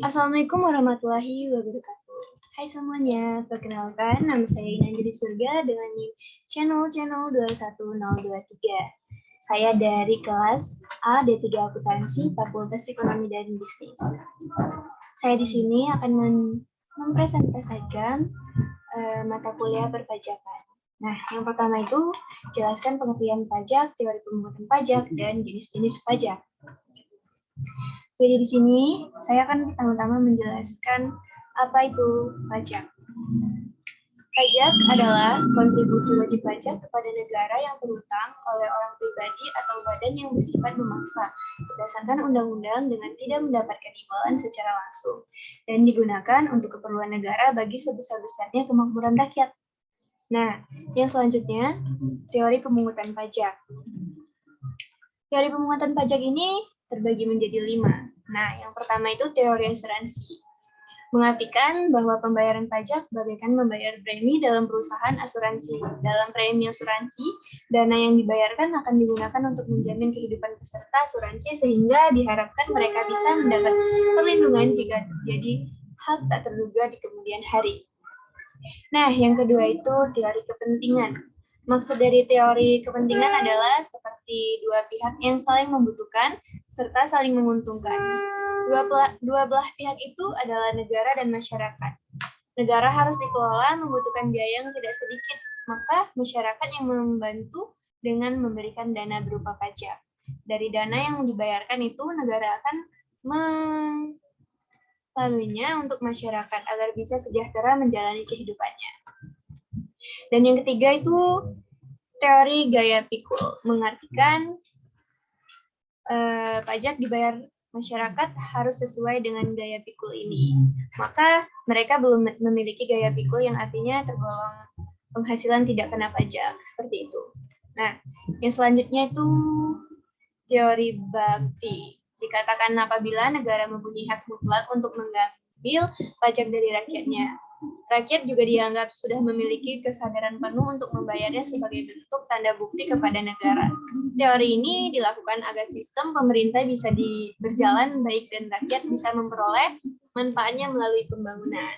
Assalamualaikum warahmatullahi wabarakatuh. Hai semuanya, perkenalkan nama saya Inanjeri Surga dengan NIM channel 21023. Saya dari kelas A D3 Akuntansi Fakultas Ekonomi dan Bisnis. Saya di sini akan mempresentasikan mata kuliah perpajakan. Nah, yang pertama itu jelaskan pengertian pajak, teori pemungutan pajak, dan jenis-jenis pajak. Jadi di sini saya akan pertama-tama menjelaskan apa itu pajak. Pajak adalah kontribusi wajib pajak kepada negara yang terhutang oleh orang pribadi atau badan yang bersifat memaksa berdasarkan undang-undang dengan tidak mendapatkan imbalan secara langsung dan digunakan untuk keperluan negara bagi sebesar-besarnya kemakmuran rakyat. Nah, yang selanjutnya teori pemungutan pajak. Teori pemungutan pajak ini terbagi menjadi 5. Nah, yang pertama itu teori asuransi. Mengartikan bahwa pembayaran pajak bagaikan membayar premi dalam perusahaan asuransi. Dalam premi asuransi, dana yang dibayarkan akan digunakan untuk menjamin kehidupan peserta asuransi sehingga diharapkan mereka bisa mendapat perlindungan jika terjadi hal tak terduga di kemudian hari. Nah, yang kedua itu teori kepentingan. Maksud dari teori kepentingan adalah seperti dua pihak yang saling membutuhkan serta saling menguntungkan. Dua belah pihak itu adalah negara dan masyarakat. Negara harus dikelola membutuhkan biaya yang tidak sedikit, maka masyarakat yang membantu dengan memberikan dana berupa pajak. Dari dana yang dibayarkan itu, negara akan melaluinya untuk masyarakat agar bisa sejahtera menjalani kehidupannya. Dan yang ketiga itu teori gaya pikul, mengartikan pajak dibayar masyarakat harus sesuai dengan gaya pikul ini. Maka mereka belum memiliki gaya pikul yang artinya tergolong penghasilan tidak kena pajak, seperti itu. Nah, yang selanjutnya itu teori bakti. Dikatakan apabila negara mempunyai hak mutlak untuk mengambil pajak dari rakyatnya. Rakyat juga dianggap sudah memiliki kesadaran penuh untuk membayarnya sebagai bentuk tanda bukti kepada negara. Teori ini dilakukan agar sistem pemerintah bisa berjalan baik dan rakyat bisa memperoleh manfaatnya melalui pembangunan.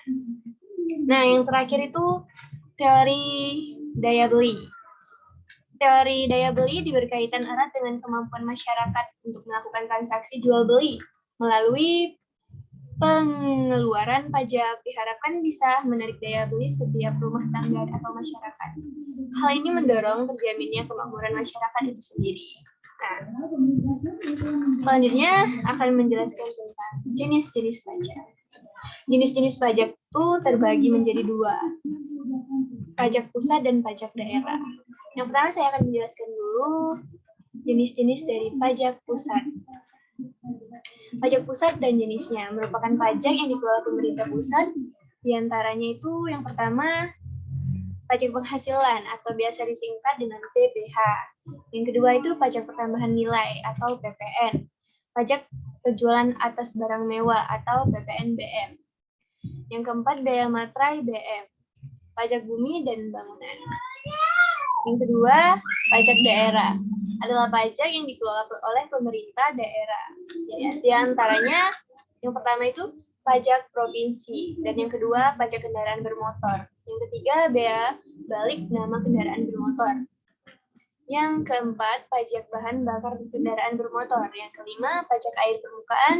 Nah, yang terakhir itu teori daya beli. Teori daya beli berkaitan erat dengan kemampuan masyarakat untuk melakukan transaksi jual beli melalui pengeluaran pajak. Diharapkan bisa menarik daya beli setiap rumah tangga atau masyarakat. Hal ini mendorong terjaminnya kemakmuran masyarakat itu sendiri. Nah, selanjutnya akan menjelaskan tentang jenis-jenis pajak. Jenis-jenis pajak itu terbagi menjadi 2, pajak pusat dan pajak daerah. Yang pertama saya akan menjelaskan dulu jenis-jenis dari pajak pusat. Pajak pusat dan jenisnya merupakan pajak yang dikelola pemerintah pusat. Di antaranya itu yang pertama, pajak penghasilan atau biasa disingkat dengan PPh. Yang kedua itu pajak pertambahan nilai atau PPN. Pajak penjualan atas barang mewah atau PPNBM. Yang keempat, bea materai BM. Pajak bumi dan bangunan. Yang kedua, pajak daerah adalah pajak yang dikelola oleh pemerintah daerah. Di antaranya, yang pertama itu pajak provinsi, dan yang kedua pajak kendaraan bermotor. Yang ketiga, bea balik nama kendaraan bermotor. Yang keempat, pajak bahan bakar kendaraan bermotor. Yang kelima, pajak air permukaan.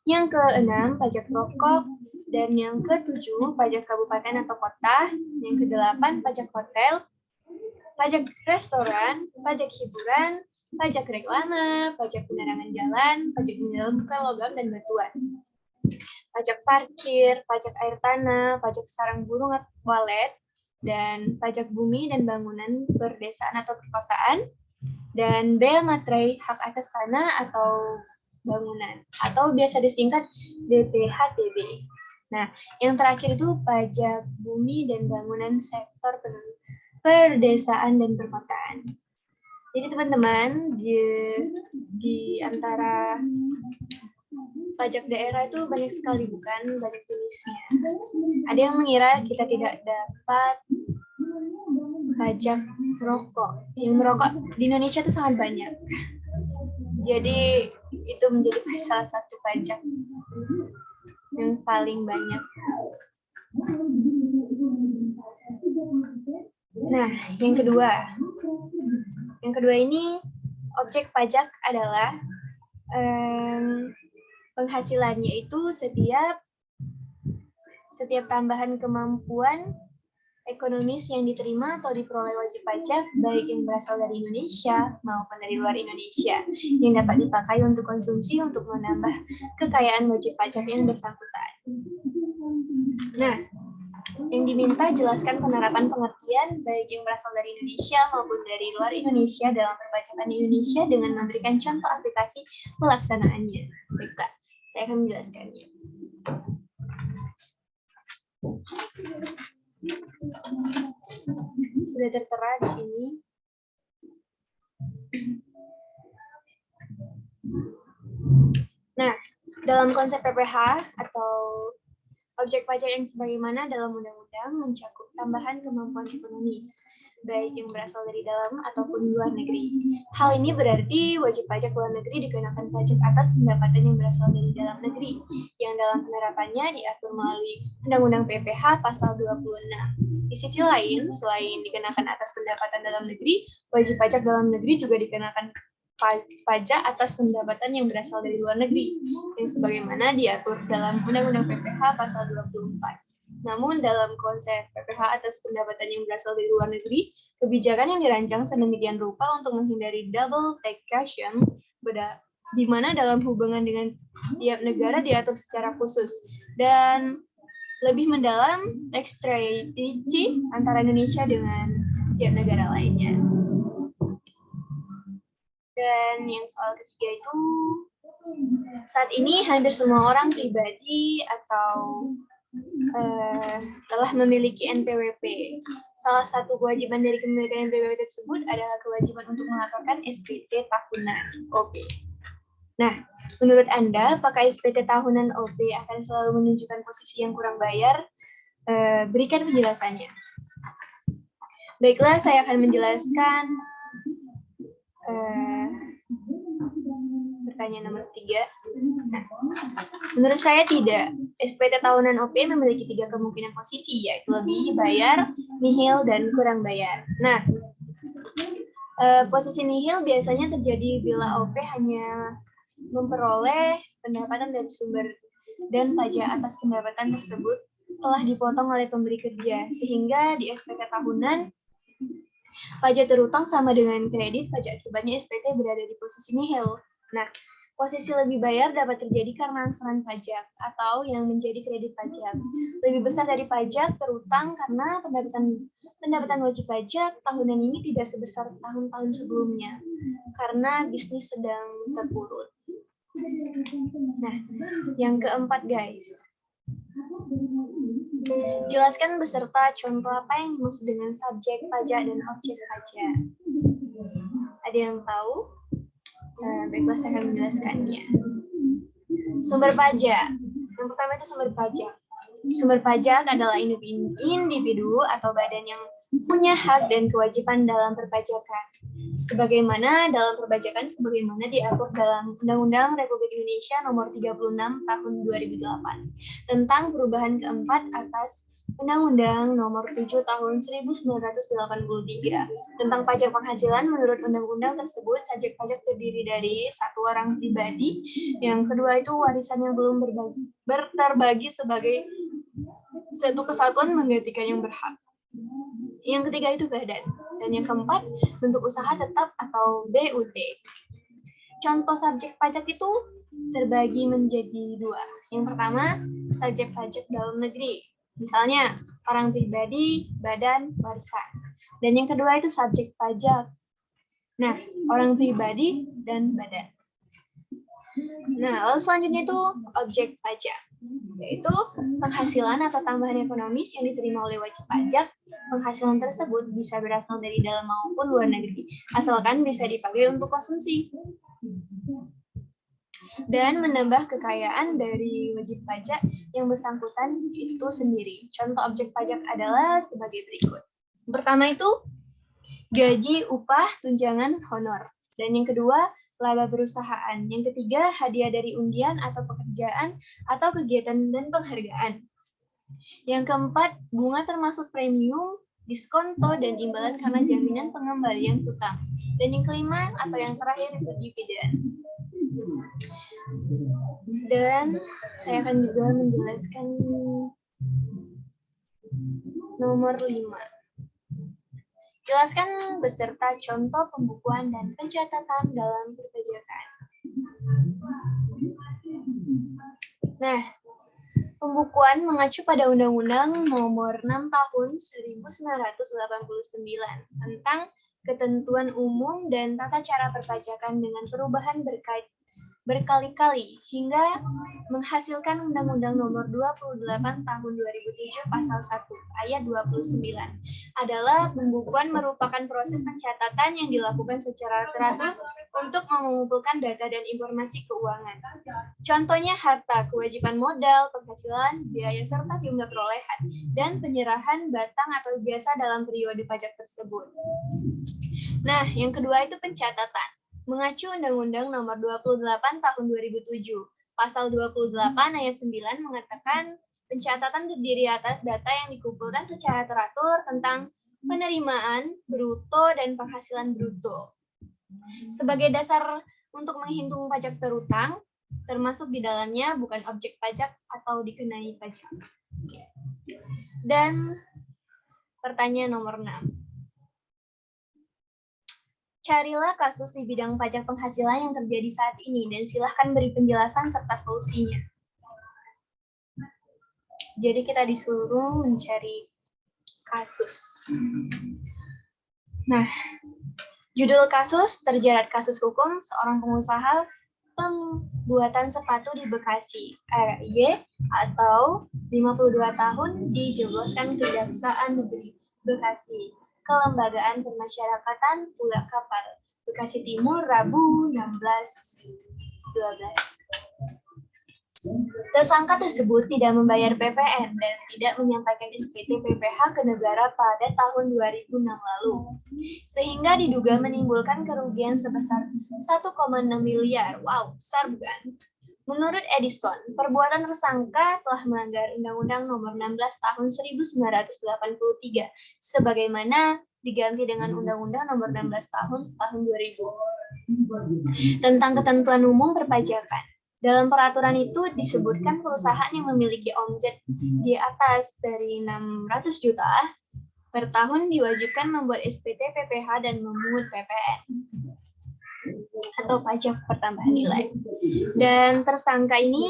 Yang keenam, pajak rokok. Dan yang ketujuh, pajak kabupaten atau kota. Yang kedelapan, pajak hotel. Pajak restoran, pajak hiburan, pajak reklame, pajak penerangan jalan, pajak mineral bukan logam dan batuan, pajak parkir, pajak air tanah, pajak sarang burung atau walet, dan pajak bumi dan bangunan perdesaan atau perkotaan, dan bea materai hak atas tanah atau bangunan, atau biasa disingkat BPHTB. Nah, yang terakhir itu pajak bumi dan bangunan sektor perdesaan dan perkotaan. Jadi teman-teman, di antara pajak daerah itu banyak sekali, bukan? Banyak jenisnya. Ada yang mengira kita tidak dapat pajak rokok. Yang merokok di Indonesia itu sangat banyak. Jadi itu menjadi salah satu pajak. yang paling banyak. Nah, yang kedua ini objek pajak adalah penghasilannya itu setiap tambahan kemampuan ekonomis yang diterima atau diperoleh wajib pajak, baik yang berasal dari Indonesia maupun dari luar Indonesia, yang dapat dipakai untuk konsumsi untuk menambah kekayaan wajib pajak yang bersangkutan. Nah, yang diminta jelaskan penerapan pengertian baik yang berasal dari Indonesia maupun dari luar Indonesia dalam perpajakan Indonesia dengan memberikan contoh aplikasi pelaksanaannya. Baiklah, saya akan menjelaskannya. Sudah tertera di sini. Nah, dalam konsep PPH atau objek pajak yang sebagaimana dalam undang-undang mencakup tambahan kemampuan ekonomis, baik yang berasal dari dalam ataupun luar negeri. Hal ini berarti wajib pajak luar negeri dikenakan pajak atas pendapatan yang berasal dari dalam negeri, yang dalam penerapannya diatur melalui Undang-Undang PPH Pasal 26. Di sisi lain, selain dikenakan atas pendapatan dalam negeri, wajib pajak dalam negeri juga dikenakan pajak atas pendapatan yang berasal dari luar negeri, yang sebagaimana diatur dalam Undang-Undang PPH Pasal 24. Namun dalam konsep PPH atas pendapatan yang berasal dari luar negeri, kebijakan yang dirancang sedemikian rupa untuk menghindari double taxation, di mana dalam hubungan dengan tiap negara diatur secara khusus, dan lebih mendalam tax treaty antara Indonesia dengan tiap negara lainnya. Dan yang soal ketiga itu, saat ini hampir semua orang pribadi atau telah memiliki NPWP. Salah satu kewajiban dari kepemilikan NPWP tersebut adalah kewajiban untuk melaporkan SPT tahunan OP. Nah, menurut Anda, apakah SPT tahunan OP akan selalu menunjukkan posisi yang kurang bayar? Berikan penjelasannya. Baiklah, saya akan menjelaskan pertanyaan nomor 3. Nah, menurut saya tidak. SPT tahunan OP memiliki 3 kemungkinan posisi, yaitu lebih bayar, nihil, dan kurang bayar. Nah, posisi nihil biasanya terjadi bila OP hanya memperoleh pendapatan dari sumber dan pajak atas pendapatan tersebut telah dipotong oleh pemberi kerja, sehingga di SPT tahunan pajak terutang sama dengan kredit, pajak akibatnya SPT berada di posisi nihil. Nah, posisi lebih bayar dapat terjadi karena angsuran pajak atau yang menjadi kredit pajak. Lebih besar dari pajak terutang karena pendapatan wajib pajak tahunan ini tidak sebesar tahun-tahun sebelumnya karena bisnis sedang terpuruk. Nah, yang keempat guys. Jelaskan beserta contoh apa yang dimaksud dengan subjek pajak dan objek pajak. Ada yang tahu? Baiklah, saya akan menjelaskannya. Sumber pajak. Yang pertama itu sumber pajak. Sumber pajak adalah individu atau badan yang punya hak dan kewajiban dalam perpajakan. Sebagaimana diatur dalam Undang-Undang Republik Indonesia Nomor 36 Tahun 2008 tentang perubahan keempat atas Undang-Undang Nomor 7 Tahun 1983 tentang pajak penghasilan. Menurut undang-undang tersebut, subjek pajak terdiri dari 1 orang pribadi, yang kedua itu warisan yang belum terbagi sebagai satu kesatuan menggantikan yang berhak. Yang ketiga itu badan. Dan yang keempat, bentuk usaha tetap atau BUT. Contoh subjek pajak itu terbagi menjadi 2. Yang pertama, subjek pajak dalam negeri. Misalnya, orang pribadi, badan, warisan. Dan yang kedua itu subjek pajak. Nah, orang pribadi dan badan. Nah, lalu selanjutnya itu objek pajak, yaitu penghasilan atau tambahan ekonomis yang diterima oleh wajib pajak. Penghasilan tersebut bisa berasal dari dalam maupun luar negeri, asalkan bisa dipakai untuk konsumsi dan menambah kekayaan dari wajib pajak yang bersangkutan itu sendiri. Contoh objek pajak adalah sebagai berikut. Pertama itu gaji, upah, tunjangan, honor. Dan yang kedua, laba perusahaan. Yang ketiga, hadiah dari undian atau pekerjaan atau kegiatan dan penghargaan. Yang keempat, bunga termasuk premium, diskonto, dan imbalan karena jaminan pengembalian hutang. Dan yang kelima atau yang terakhir itu dividen. Dan saya akan juga menjelaskan nomor 5. Jelaskan beserta contoh pembukuan dan pencatatan dalam perpajakan. Nah, pembukuan mengacu pada Undang-Undang Nomor 6 Tahun 1989 tentang Ketentuan Umum dan Tata Cara Perpajakan dengan perubahan berkali-kali hingga menghasilkan Undang-Undang Nomor 28 Tahun 2007 Pasal 1 Ayat 29 adalah pembukuan merupakan proses pencatatan yang dilakukan secara teratur untuk mengumpulkan data dan informasi keuangan. Contohnya harta, kewajiban modal, penghasilan, biaya serta jumlah perolehan, dan penyerahan batang atau jasa dalam periode pajak tersebut. Nah, yang kedua itu pencatatan. Mengacu Undang-Undang Nomor 28 Tahun 2007, Pasal 28 Ayat 9 mengatakan pencatatan terdiri atas data yang dikumpulkan secara teratur tentang penerimaan bruto dan penghasilan bruto. Sebagai dasar untuk menghitung pajak terutang, termasuk di dalamnya bukan objek pajak atau dikenai pajak. Dan pertanyaan nomor 6. Carilah kasus di bidang pajak penghasilan yang terjadi saat ini dan silahkan beri penjelasan serta solusinya. Jadi kita disuruh mencari kasus. Nah, judul kasus terjerat kasus hukum seorang pengusaha pembuatan sepatu di Bekasi, RY, atau 52 tahun dijebloskan Kejaksaan Negeri Bekasi. Kelembagaan Permasyarakatan Pulau Kapal, Bekasi Timur, Rabu 16/12. Tersangka tersebut tidak membayar PPN dan tidak menyampaikan SPT PPh ke negara pada tahun 2006 lalu, sehingga diduga menimbulkan kerugian sebesar 1,6 miliar. Wow, besar bukan? Menurut Edison, perbuatan tersangka telah melanggar Undang-Undang Nomor 16 Tahun 1983, sebagaimana diganti dengan Undang-Undang Nomor 16 Tahun 2000 tentang Ketentuan Umum Perpajakan. Dalam peraturan itu disebutkan perusahaan yang memiliki omset di atas dari 600 juta per tahun diwajibkan membuat SPT PPh dan memungut PPN atau pajak pertambahan nilai. Dan tersangka ini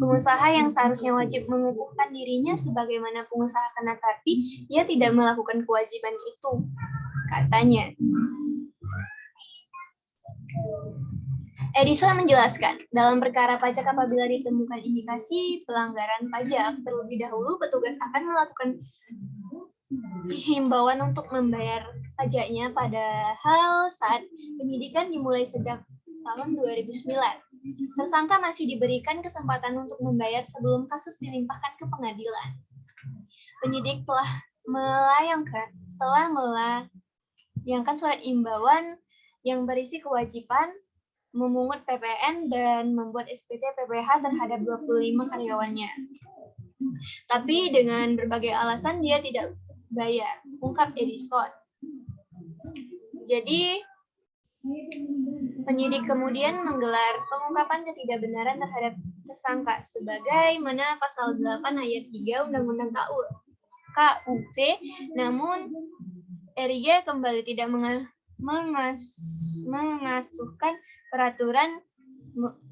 pengusaha yang seharusnya wajib mengukuhkan dirinya sebagaimana pengusaha kena, tapi ia tidak melakukan kewajiban itu, katanya. Edison menjelaskan, dalam perkara pajak apabila ditemukan indikasi pelanggaran pajak, terlebih dahulu petugas akan melakukan himbauan untuk membayar pajaknya, padahal saat penyidikan dimulai sejak tahun 2009. Tersangka masih diberikan kesempatan untuk membayar sebelum kasus dilimpahkan ke pengadilan. Penyidik telah melayangkan surat imbauan yang berisi kewajiban memungut PPN dan membuat SPT PPh terhadap 25 karyawannya. Tapi dengan berbagai alasan dia tidak bayar, ungkap Edison. Jadi, penyidik kemudian menggelar pengungkapan ketidakbenaran terhadap tersangka sebagaimana pasal 8 ayat 3 Undang-Undang KUP, namun RY kembali tidak mengasuhkan peraturan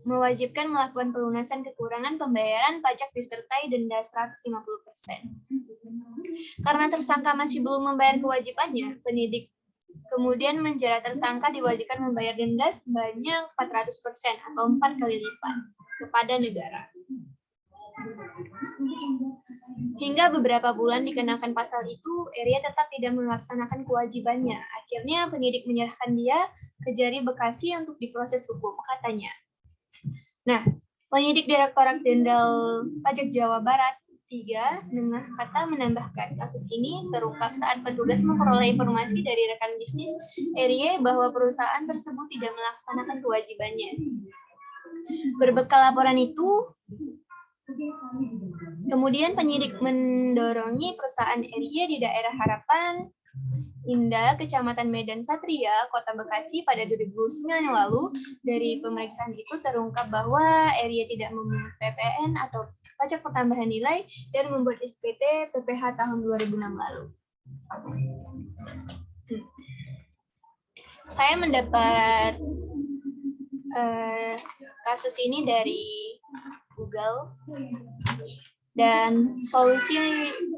mewajibkan melakukan pelunasan kekurangan pembayaran pajak disertai denda 150%. Karena tersangka masih belum membayar kewajibannya, penyidik kemudian menjerat tersangka diwajibkan membayar denda sebanyak 400% atau 4 kali lipat kepada negara. Hingga beberapa bulan dikenakan pasal itu, RY tetap tidak melaksanakan kewajibannya. Akhirnya penyidik menyerahkan dia ke Jari Bekasi untuk diproses hukum, katanya. Nah, penyidik Direktorat Jenderal Pajak Jawa Barat 3. Dengan kata menambahkan, kasus ini terungkap saat petugas memperoleh informasi dari rekan bisnis RY bahwa perusahaan tersebut tidak melaksanakan kewajibannya. Berbekal laporan itu, kemudian penyidik mendorongi perusahaan RY di daerah Harapan Indah, Kecamatan Medan Satria, Kota Bekasi pada 2009 yang lalu. Dari pemeriksaan itu terungkap bahwa RY tidak memungut PPN atau pajak pertambahan nilai dan membuat SPT PPh tahun 2006 lalu. Saya mendapat kasus ini dari Google, dan solusi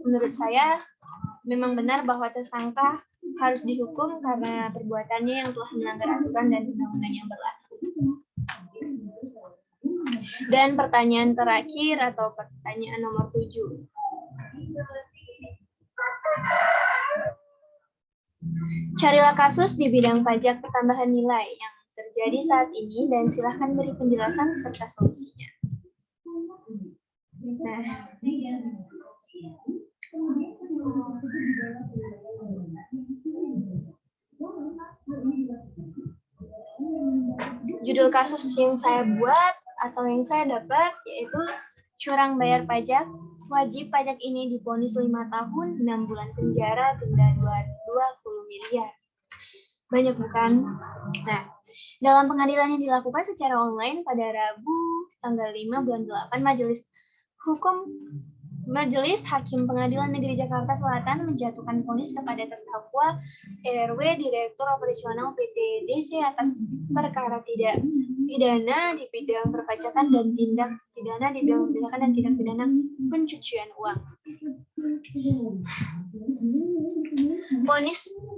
menurut saya memang benar bahwa tersangka harus dihukum karena perbuatannya yang telah melanggar aturan dan undang-undang yang berlaku. Dan pertanyaan terakhir atau pertanyaan nomor 7. Carilah kasus di bidang pajak pertambahan nilai yang terjadi saat ini dan silakan beri penjelasan serta solusinya. Nah, judul kasus yang saya buat atau yang saya dapat yaitu curang bayar pajak, wajib pajak ini divonis 5 tahun, 6 bulan penjara, denda 20 miliar. Banyak bukan? Nah, dalam pengadilan yang dilakukan secara online pada Rabu tanggal 5 bulan 8, Majelis Hakim Pengadilan Negeri Jakarta Selatan menjatuhkan vonis kepada terdakwa RW, Direktur Operasional PT DC atas perkara tidak pidana di bidang perpajakan dan tindak pidana di bidang perpajakan dan tindak pidana pencucian uang.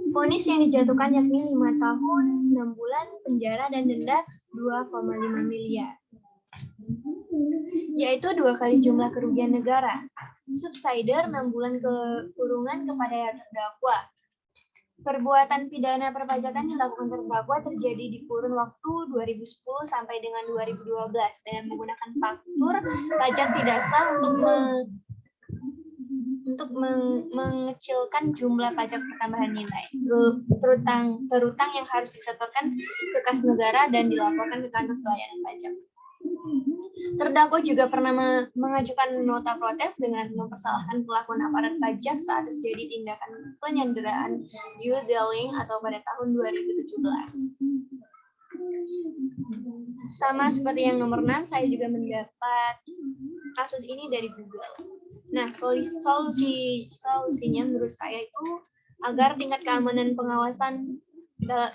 Vonis yang dijatuhkan yakni 5 tahun, 6 bulan penjara dan denda 2,5 miliar. Yaitu 2 kali jumlah kerugian negara. Subsider 6 bulan kurungan kepada terdakwa. Perbuatan pidana perpajakan dilakukan terdakwa terjadi di kurun waktu 2010 sampai dengan 2012 dengan menggunakan faktur pajak tidak sah untuk mengecilkan jumlah pajak pertambahan nilai, terutang yang harus disetorkan ke kas negara dan dilaporkan ke kantor pelayanan pajak. Terdakwa juga pernah mengajukan nota protes dengan mempersalahkan pelakuan aparat pajak saat terjadi tindakan penyanderaan U-Zelling atau pada tahun 2017. Sama seperti yang nomor 6, saya juga mendapat kasus ini dari Google. Nah, solusinya menurut saya itu agar tingkat keamanan pengawasan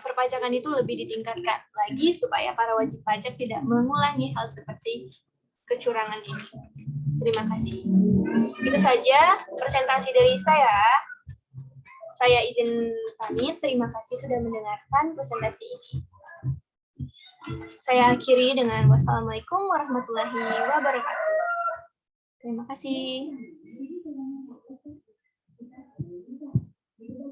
perpajakan itu lebih ditingkatkan lagi supaya para wajib pajak tidak mengulangi hal seperti kecurangan ini. Terima kasih. Itu saja presentasi dari saya. Saya izin pamit. Terima kasih sudah mendengarkan presentasi ini. Saya akhiri dengan wassalamualaikum warahmatullahi wabarakatuh. Terima kasih.